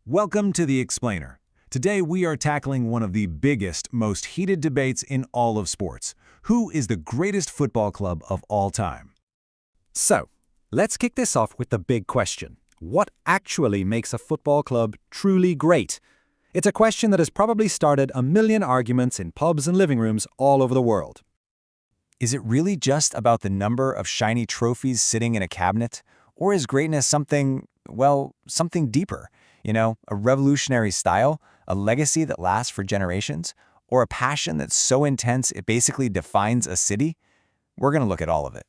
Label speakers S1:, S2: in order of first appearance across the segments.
S1: Welcome to The Explainer. Today we are tackling one of the biggest, most heated debates in all of sports. Who is the greatest football club of all time?
S2: So, let's kick this off with the big question. What actually makes a football club truly great? It's a question that has probably started a million arguments in pubs and living rooms all over the world.
S3: Is it really just about the number of shiny trophies sitting in a cabinet? Or is greatness something deeper? A revolutionary style, a legacy that lasts for generations, or a passion that's so intense it basically defines a city? We're going to look at all of it.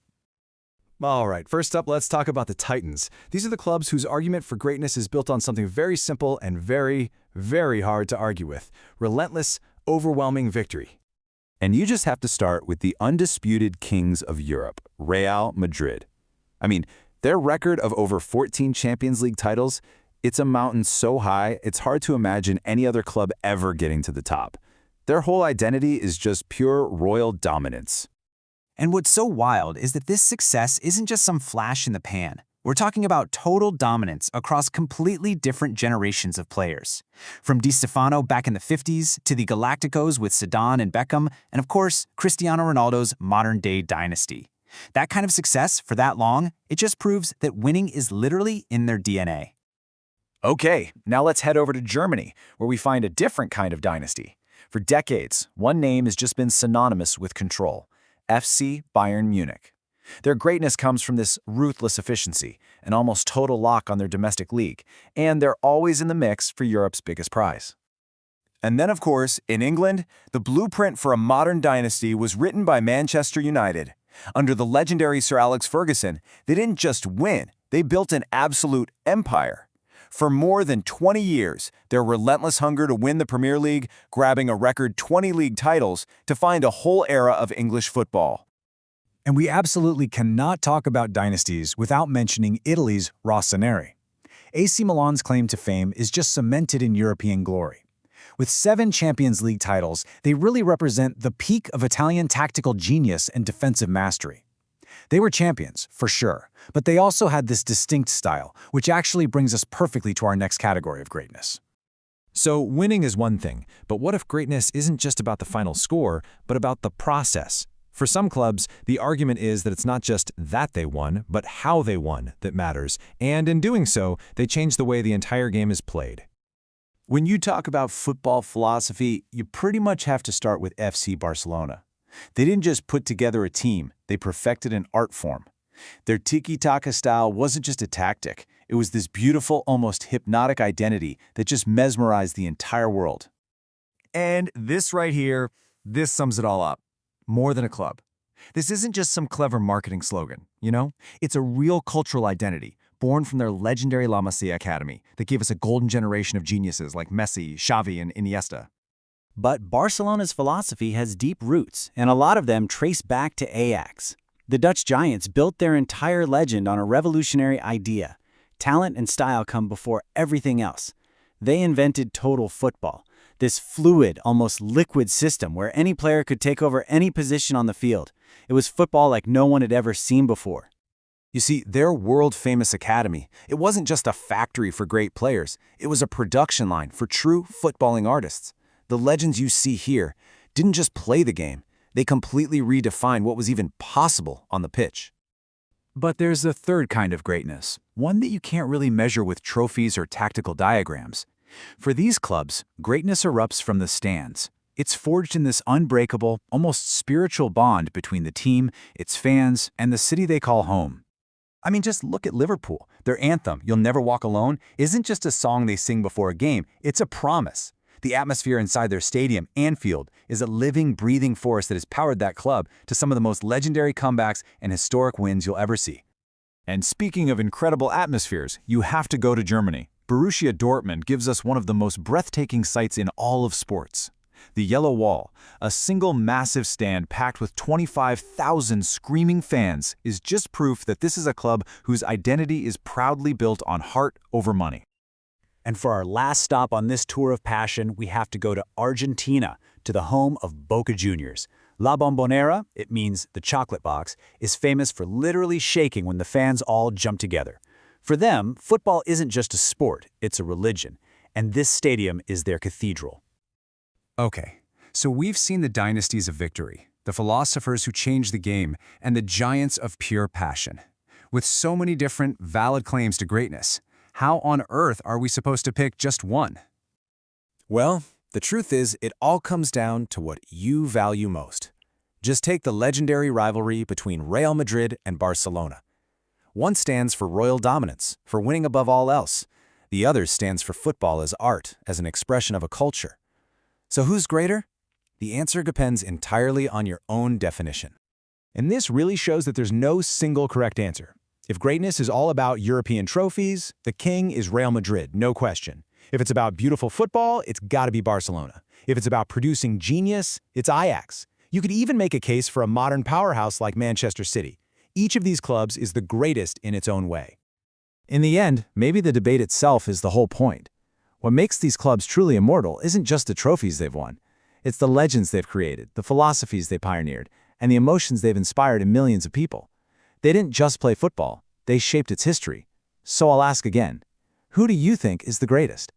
S2: All right, first up, let's talk about the Titans. These are the clubs whose argument for greatness is built on something very simple and very, very hard to argue with: relentless, overwhelming victory.
S4: And you just have to start with the undisputed kings of Europe, Real Madrid. Their record of over 14 Champions League titles, it's a mountain so high, it's hard to imagine any other club ever getting to the top. Their whole identity is just pure royal dominance.
S3: And what's so wild is that this success isn't just some flash in the pan. We're talking about total dominance across completely different generations of players. From Di Stefano back in the 50s to the Galacticos with Zidane and Beckham, and of course, Cristiano Ronaldo's modern-day dynasty. That kind of success for that long, it just proves that winning is literally in their DNA.
S5: Okay, now let's head over to Germany, where we find a different kind of dynasty. For decades, one name has just been synonymous with control: FC Bayern Munich. Their greatness comes from this ruthless efficiency, an almost total lock on their domestic league, and they're always in the mix for Europe's biggest prize. And then, of course, in England, the blueprint for a modern dynasty was written by Manchester United. Under the legendary Sir Alex Ferguson, they didn't just win, they built an absolute empire. For more than 20 years, their relentless hunger to win the Premier League, grabbing a record 20 league titles, defined a whole era of English football.
S1: And we absolutely cannot talk about dynasties without mentioning Italy's Rossoneri. AC Milan's claim to fame is just cemented in European glory. With 7 Champions League titles, they really represent the peak of Italian tactical genius and defensive mastery. They were champions, for sure, but they also had this distinct style, which actually brings us perfectly to our next category of greatness.
S6: So winning is one thing, but what if greatness isn't just about the final score, but about the process? For some clubs, the argument is that it's not just that they won, but how they won that matters, and in doing so, they change the way the entire game is played.
S5: When you talk about football philosophy, you pretty much have to start with FC Barcelona. They didn't just put together a team, they perfected an art form. Their tiki-taka style wasn't just a tactic, it was this beautiful, almost hypnotic identity that just mesmerized the entire world.
S1: And this right here, this sums it all up. More than a club. This isn't just some clever marketing slogan, It's a real cultural identity, born from their legendary La Masia Academy that gave us a golden generation of geniuses like Messi, Xavi, and Iniesta.
S7: But Barcelona's philosophy has deep roots, and a lot of them trace back to Ajax. The Dutch giants built their entire legend on a revolutionary idea. Talent and style come before everything else. They invented total football, this fluid, almost liquid system where any player could take over any position on the field. It was football like no one had ever seen before.
S5: You see, their world-famous academy, it wasn't just a factory for great players, it was a production line for true footballing artists. The legends you see here didn't just play the game, they completely redefined what was even possible on the pitch.
S2: But there's a third kind of greatness, one that you can't really measure with trophies or tactical diagrams. For these clubs, greatness erupts from the stands. It's forged in this unbreakable, almost spiritual bond between the team, its fans, and the city they call home.
S5: Just look at Liverpool. Their anthem, "You'll Never Walk Alone," isn't just a song they sing before a game, it's a promise. The atmosphere inside their stadium, Anfield, is a living, breathing force that has powered that club to some of the most legendary comebacks and historic wins you'll ever see.
S6: And speaking of incredible atmospheres, you have to go to Germany. Borussia Dortmund gives us one of the most breathtaking sights in all of sports. The Yellow Wall, a single massive stand packed with 25,000 screaming fans, is just proof that this is a club whose identity is proudly built on heart over money.
S7: And for our last stop on this tour of passion, we have to go to Argentina, to the home of Boca Juniors. La Bombonera, it means the chocolate box, is famous for literally shaking when the fans all jump together. For them, football isn't just a sport, it's a religion.
S3: and this stadium is their cathedral.
S2: Okay, so we've seen the dynasties of victory, the philosophers who changed the game, and the giants of pure passion. With so many different, valid claims to greatness, how on earth are we supposed to pick just one?
S1: Well, the truth is, it all comes down to what you value most. Just take the legendary rivalry between Real Madrid and Barcelona. One stands for royal dominance, for winning above all else. The other stands for football as art, as an expression of a culture. So who's greater? The answer depends entirely on your own definition. And this really shows that there's no single correct answer. If greatness is all about European trophies, the king is Real Madrid, no question. If it's about beautiful football, it's got to be Barcelona. If it's about producing genius, it's Ajax. You could even make a case for a modern powerhouse like Manchester City. Each of these clubs is the greatest in its own way.
S2: In the end, maybe the debate itself is the whole point. What makes these clubs truly immortal isn't just the trophies they've won. It's the legends they've created, the philosophies they pioneered, and the emotions they've inspired in millions of people. They didn't just play football, they shaped its history. So I'll ask again, who do you think is the greatest?